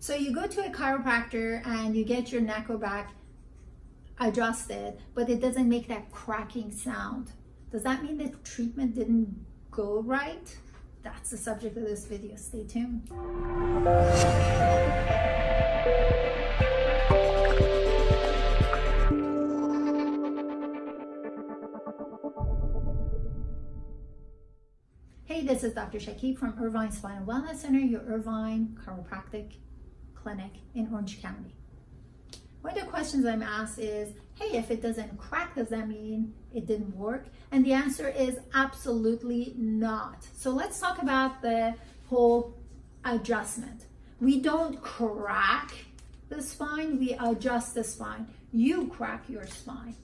So you go to a chiropractor and you get your neck or back adjusted, but it doesn't make that cracking sound. Does that mean the treatment didn't go right? That's the subject of this video. Stay tuned. Hey, this is Dr. Shakib from Irvine Spinal Wellness Center, your Irvine Chiropractic clinic in Orange County. One of the questions I'm asked is, hey, if it doesn't crack, does that mean it didn't work? And the answer is absolutely not. So let's talk about the whole adjustment. We don't crack the spine, we adjust the spine. You crack your spine.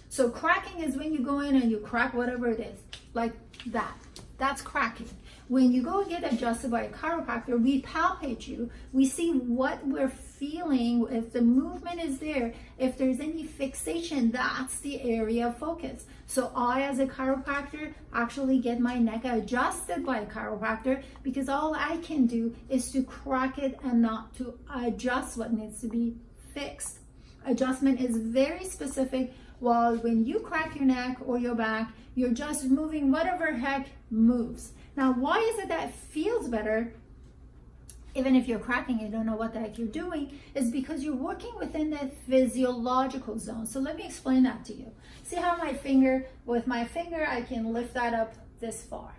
So cracking is when you go in and you crack whatever it is, like that. That's cracking. When you go get adjusted by a chiropractor, we palpate you. We see what we're feeling, if the movement is there, if there's any fixation, that's the area of focus. So I, as a chiropractor, actually get my neck adjusted by a chiropractor because all I can do is to crack it and not to adjust what needs to be fixed. Adjustment is very specific. While when you crack your neck or your back, you're just moving whatever heck moves. Now, why is it that it feels better, even if you're cracking, you don't know what the heck you're doing, is because you're working within the physiological zone. So let me explain that to you. See how with my finger, I can lift that up this far.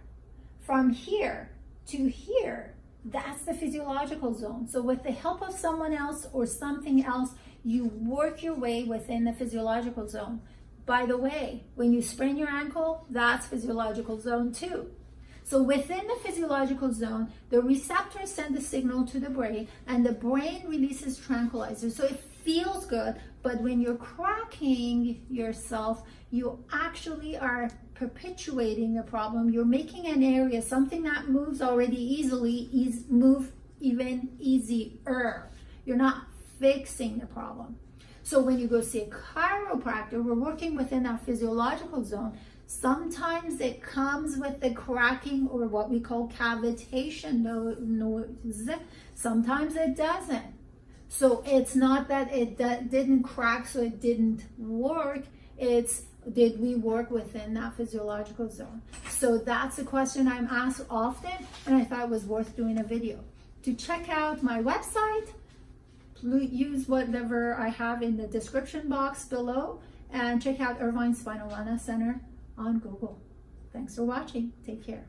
From here to here, that's the physiological zone. So with the help of someone else or something else, you work your way within the physiological zone. By the way, when you sprain your ankle, that's physiological zone too. So within the physiological zone, the receptors send the signal to the brain and the brain releases tranquilizers. So it feels good, but when you're cracking yourself, you actually are perpetuating a problem. You're making an area, something that moves already easily, move even easier. You're not fixing the problem. So when you go see a chiropractor, we're working within that physiological zone. Sometimes it comes with the cracking or what we call cavitation noise. Sometimes it doesn't. So it's not that it didn't crack, so it didn't work. It's, did we work within that physiological zone? So that's a question I'm asked often, and I thought it was worth doing a video. To check out my website, use whatever I have in the description box below, and check out Irvine Spinal Wellness Center on Google. Thanks for watching. Take care.